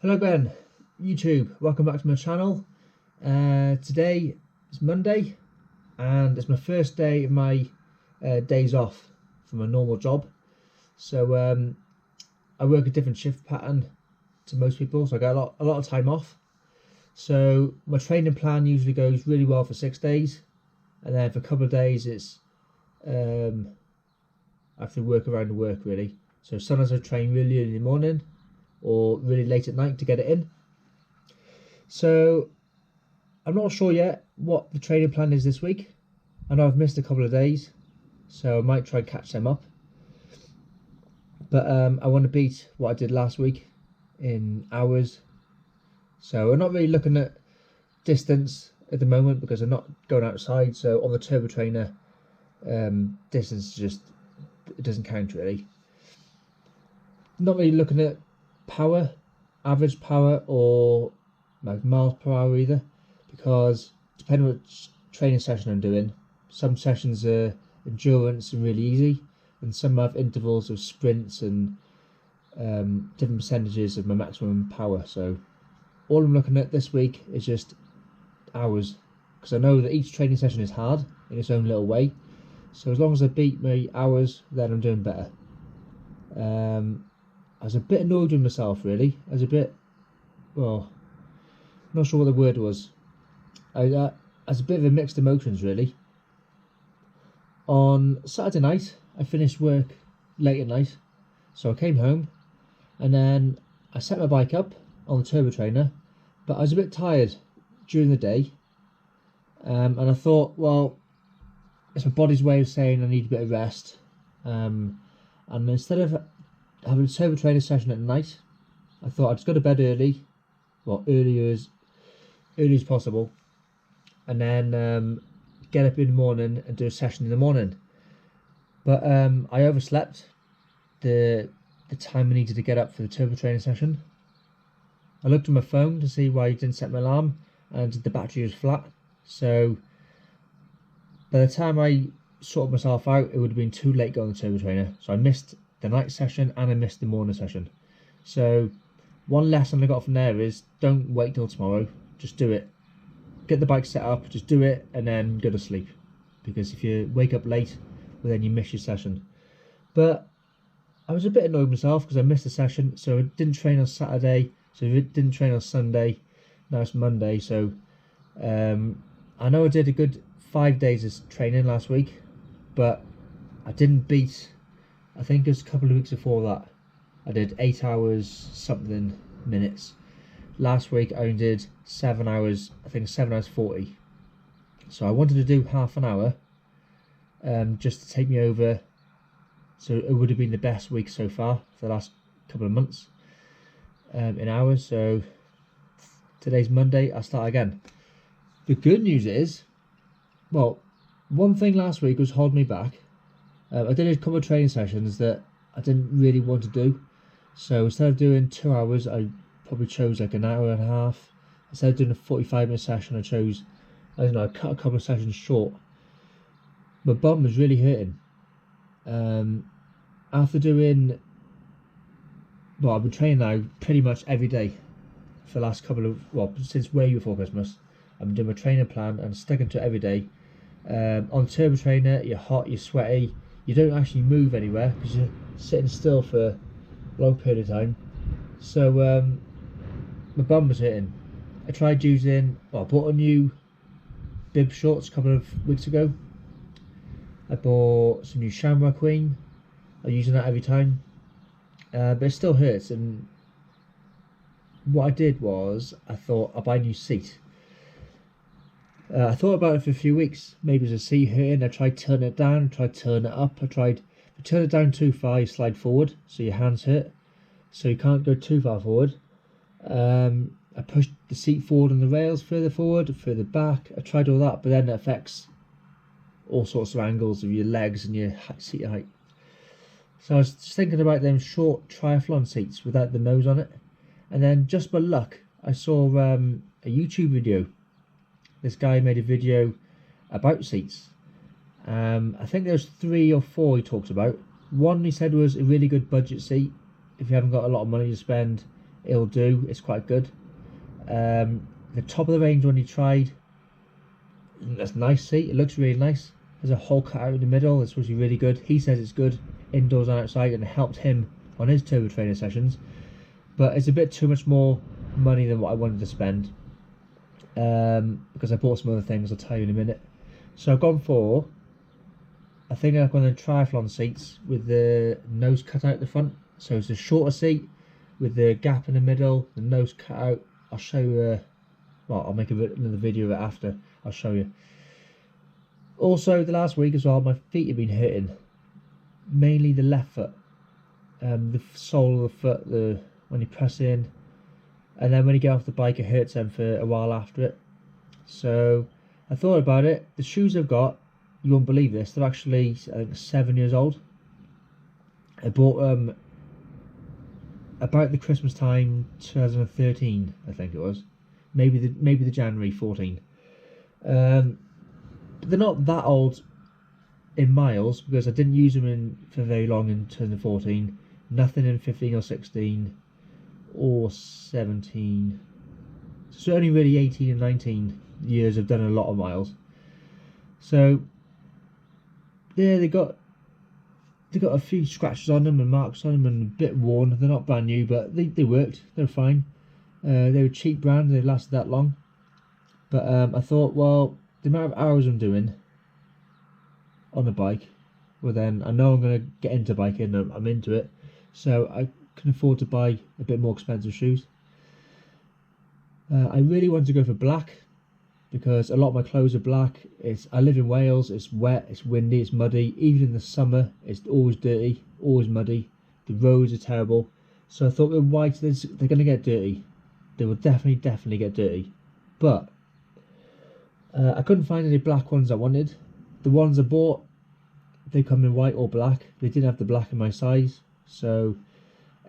Hello Ben, YouTube, welcome back to my channel. Today is Monday and it's my first day of my days off from a normal job. So I work a different shift pattern to most people, so I get a lot of time off. So my training plan usually goes really well for 6 days, and then for a couple of days it's I have to work around the work really. So sometimes I train really early in the morning or really late at night to get it in. So I'm not sure yet what the training plan is this week. I know I've missed a couple of days, so I might try and catch them up. But I want to beat what I did last week in hours. So I'm not really looking at distance at the moment because I'm not going outside. So on the turbo trainer, distance just it doesn't count really. Not really looking at power, average power, or like miles per hour either, because depending on what training session I'm doing, some sessions are endurance and really easy, and some have intervals of sprints and different percentages of my maximum power. So all I'm looking at this week is just hours, because I know that each training session is hard in its own little way. So as long as I beat my hours, then I'm doing better. I was a bit annoyed with myself really. I was a bit, well, not sure what the word was. I was a bit of a mixed emotions really. On Saturday night, I finished work late at night, so I came home and then I set my bike up on the turbo trainer, but I was a bit tired during the day, and I thought, well, it's my body's way of saying I need a bit of rest, and instead of having a turbo trainer session at night, I thought I'd just go to bed early, well, early as possible, and then get up in the morning and do a session in the morning. But I overslept the time I needed to get up for the turbo training session. I looked at my phone to see why I didn't set my alarm, and the battery was flat. So by the time I sorted myself out, it would have been too late going on the turbo trainer. So I missed the night session and I missed the morning session. So one lesson I got from there is don't wait till tomorrow, just do it. Get the bike set up, just do it, and then go to sleep, because if you wake up late, well, then you miss your session. But I was a bit annoyed myself because I missed the session, so I didn't train on Saturday, so I didn't train on Sunday. Now it's Monday, so I know I did a good 5 days of training last week, but I didn't beat, I think it was a couple of weeks before that, I did 8 hours something minutes. Last week I only did 7 hours, I think 7 hours 40. So I wanted to do half an hour, just to take me over. So it would have been the best week so far for the last couple of months in hours. So today's Monday, I'll start again. The good news is, well, one thing last week was holding me back. I did a couple of training sessions that I didn't really want to do. So instead of doing 2 hours, I probably chose like an hour and a half. Instead of doing a 45-minute session, I chose, I don't know, I cut a couple of sessions short. My bum was really hurting. After doing, well, I've been training now pretty much every day for the last couple of, well, since way before Christmas. I've been doing my training plan and sticking to it every day. On the turbo trainer, you're hot, you're sweaty, you don't actually move anywhere because you're sitting still for a long period of time. So my bum was hurting. I tried using, well, I bought a new bib shorts a couple of weeks ago. I bought some new Shamrock Queen. I'm using that every time, but it still hurts. And what I did was, I thought I'll buy a new seat. I thought about it for a few weeks. Maybe it's a seat hurting. I tried turning it down, I tried turning it up. I tried, if you turn it down too far, you slide forward, so your hands hurt. So you can't go too far forward. I pushed the seat forward on the rails, further forward, further back. I tried all that, but then it affects all sorts of angles of your legs and your seat height. So I was just thinking about them short triathlon seats without the nose on it. And then just by luck, I saw a YouTube video. This guy made a video about seats. I think there's 3 or 4 he talked about. One he said was a really good budget seat if you haven't got a lot of money to spend it'll do. It's quite good. The top of the range one he tried, that's a nice seat. It looks really nice. There's a hole cut out in the middle. It's supposed to be really good. He says it's good indoors and outside, and it helped him on his Turbo Trainer sessions. But it's a bit too much more money than what I wanted to spend, because I bought some other things. I'll tell you in a minute. So I've gone for, I think I've gone the triathlon seats with the nose cut out the front. So it's a shorter seat with the gap in the middle, the nose cut out. I'll show you. Well, I'll make another video of it after. I'll show you. Also, the last week as well, my feet have been hurting. Mainly the left foot. The sole of the foot, when you press in, and then when you get off the bike, it hurts them for a while after it. So I thought about it. The shoes I've got, you won't believe this, they're actually, I think, 7 years old. I bought them about the Christmas time 2013, I think it was. Maybe the January 14. But they're not that old in miles, because I didn't use them for very long in 2014. Nothing in 15 or 16 or 17. So only really 18 and 19 years I've done a lot of miles. So yeah, they got a few scratches on them and marks on them and a bit worn. They're not brand new, but they worked. They're fine. They were a cheap brand. They lasted that long. But I thought, well, the amount of hours I'm doing on the bike, well then I know I'm going to get into biking. I'm into it, so I can afford to buy a bit more expensive shoes. I really want to go for black, because a lot of my clothes are black. I live in Wales. It's wet, it's windy, it's muddy. Even in the summer, it's always dirty, always muddy. The roads are terrible. So I thought with white, they're going to get dirty. They will definitely get dirty. But I couldn't find any black ones I wanted. The ones I bought, they come in white or black. They didn't have the black in my size, so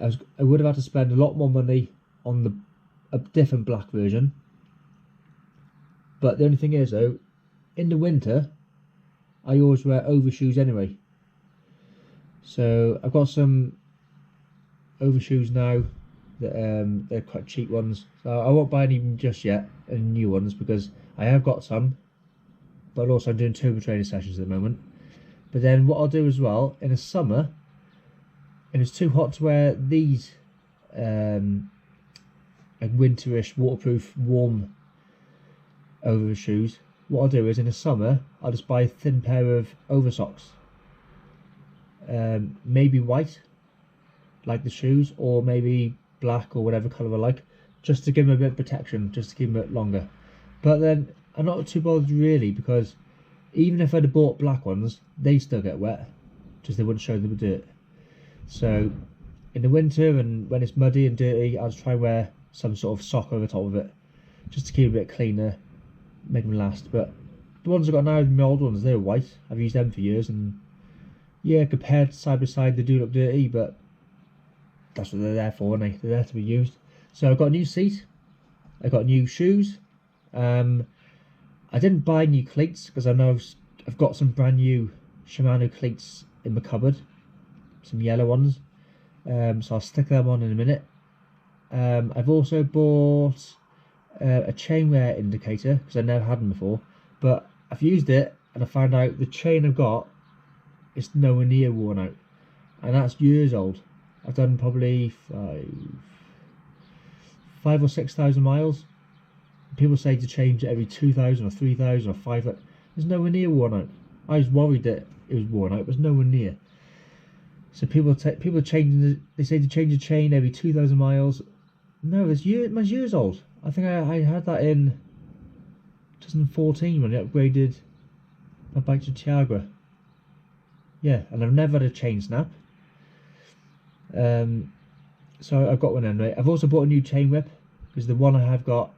I would have had to spend a lot more money on a different black version. But the only thing is though, in the winter, I always wear overshoes anyway. So I've got some overshoes now that they're quite cheap ones. So I won't buy any just yet, any new ones, because I have got some. But also I'm doing Turbo Trainer sessions at the moment. But then what I'll do as well, in the summer, if it's too hot to wear these like winterish, waterproof, warm overshoes, what I'll do is in the summer I'll just buy a thin pair of oversocks, maybe white like the shoes, or maybe black or whatever colour I like, just to give them a bit of protection, just to keep them a bit longer. But then I'm not too bothered really, because even if I'd have bought black ones, they still get wet, just they wouldn't show them with dirt. So in the winter and when it's muddy and dirty, I'll just try and wear some sort of sock over top of it, just to keep it a bit cleaner, make them last. But the ones I've got now, my old ones, they're white. I've used them for years, and yeah, compared side by side, they do look dirty, but that's what they're there for, aren't they? They're there to be used. So I've got a new seat, I've got new shoes. I didn't buy new cleats because I know I've got some brand new Shimano cleats in my cupboard, some yellow ones. So I'll stick them on in a minute. I've also bought a chain wear indicator, because I never had them before, but I've used it and I found out the chain I've got is nowhere near worn out, and that's years old. I've done probably 5 or 6,000 miles. People say to change it every 2,000 or 3,000 or 5,000. There's nowhere near worn out. I was worried that it was worn out, but it's nowhere near. So people changing. They say to change a chain every 2,000 miles. No, mine's years old. I think I had that in 2014 when I upgraded my bike to Tiagra. Yeah, and I've never had a chain snap. So I've got one anyway. I've also bought a new chain whip, because the one I have got,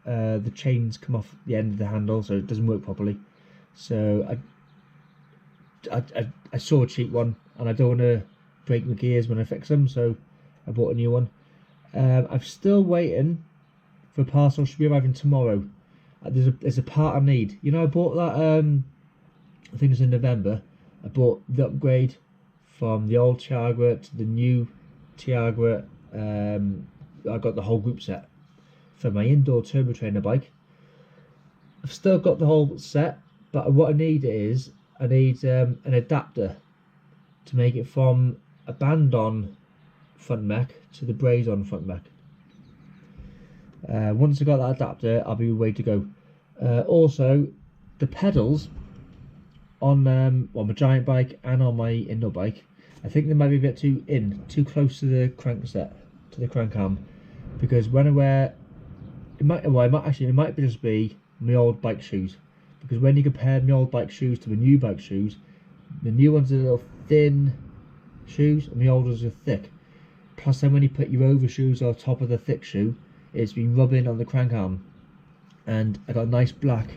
the chains come off the end of the handle, so it doesn't work properly. So I saw a cheap one, and I don't want to break my gears when I fix them, so I bought a new one. I'm still waiting for a parcel. Should be arriving tomorrow. There's a part I need. You know, I bought that. I think it was in November. I bought the upgrade from the old Tiagra to the new Tiagra I got the whole group set for my indoor turbo trainer bike. I've still got the whole set, but what I need is an adapter to make it from a band-on front mech to the braze-on front mech. Once I got that adapter, I'll be ready to go. Also, the pedals on my giant bike and on my indoor bike, I think they might be a bit too close to the crankset, to the crank arm, because when I wear it might just be my old bike shoes, because when you compare my old bike shoes to my new bike shoes, the new ones are a little thin shoes and the old ones are thick. Plus then when you put your overshoes on top of the thick shoe, it's been rubbing on the crank arm. And I got a nice black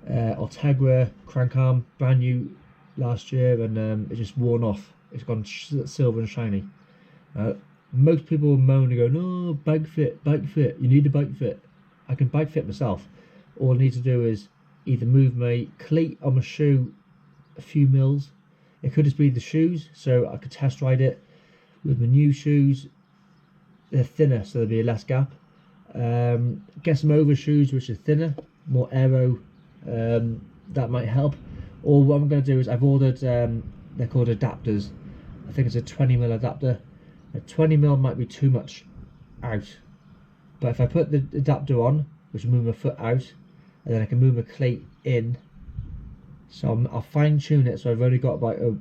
Ultegra crank arm, brand new last year, and it's just worn off. It's gone silver and shiny. Most people will moan and go, no, bike fit, you need a bike fit. I can bike fit myself. All I need to do is either move my cleat on my shoe a few mils. It could just be the shoes, so I could test ride it with my new shoes. They're thinner, so there'll be a less gap. Get some overshoes which are thinner, more aero, that might help. Or what I'm going to do is I've ordered, they're called adapters. I think it's a 20mm adapter. A 20mm might be too much out, but if I put the adapter on, which will move my foot out, and then I can move my cleat in, so I'll fine tune it so I've only got about a,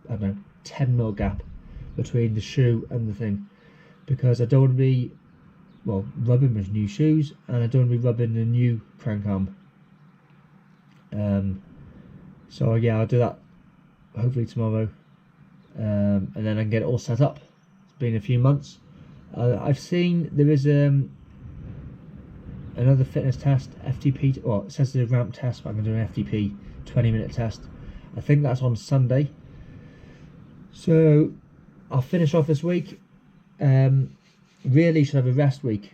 I don't know, 10mm gap between the shoe and the thing, because I don't want to be, well, rubbing my new shoes, and I don't want to be rubbing the new crank arm. So yeah, I'll do that hopefully tomorrow, and then I can get it all set up. It's been a few months. I've seen there is another fitness test, FTP, well, it says the ramp test, but I'm going to do an FTP 20-minute test. I think that's on Sunday. So I'll finish off this week. Really should have a rest week,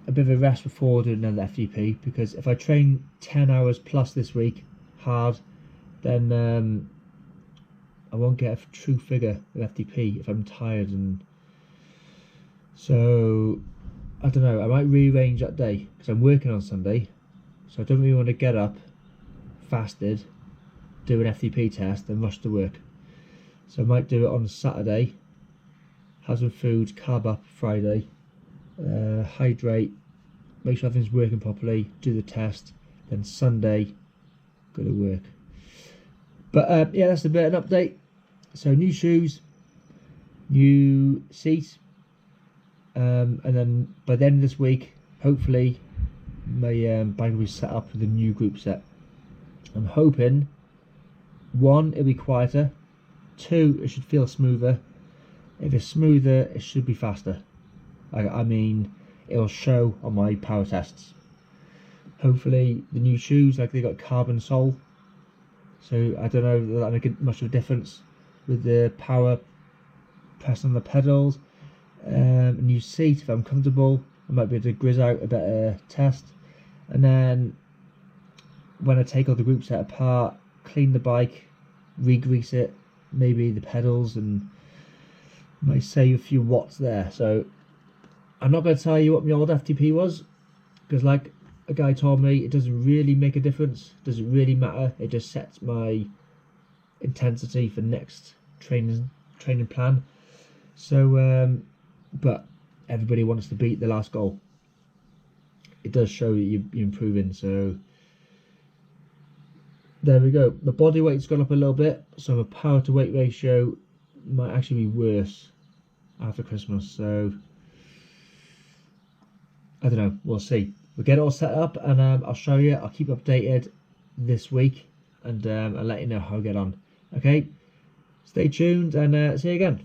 a bit of a rest before doing another FTP, because if I train 10 hours plus this week hard, then I won't get a true figure of FTP if I'm tired. And so I don't know, I might rearrange that day because I'm working on Sunday, so I don't really want to get up fasted, do an FTP test and rush to work. So I might do it on Saturday, have some food, carb up Friday, hydrate, make sure everything's working properly, do the test, then Sunday go to work. But yeah, that's a bit of an update. So new shoes, new seat, and then by the end of this week, hopefully my bike will be set up with a new group set. I'm hoping, 1, it'll be quieter, 2, it should feel smoother. If it's smoother, it should be faster. I mean, it'll show on my power tests. Hopefully the new shoes, like they got carbon sole, so I don't know if that'll make much of a difference with the power press on the pedals. New seat, if I'm comfortable, I might be able to grizz out a better test. And then when I take all the group set apart, clean the bike, re-grease it, maybe the pedals, and might save a few watts there. So I'm not going to tell you what my old FTP was, because like a guy told me, it doesn't really make a difference, it doesn't really matter, it just sets my intensity for next training plan. So but everybody wants to beat the last goal. It does show that you're improving. So there we go. The body weight's gone up a little bit, so my power to weight ratio might actually be worse after Christmas. So I don't know, we'll see. We'll get it all set up, and I'll show you. I'll keep updated this week, and I'll let you know how I get on. Okay, stay tuned, and see you again.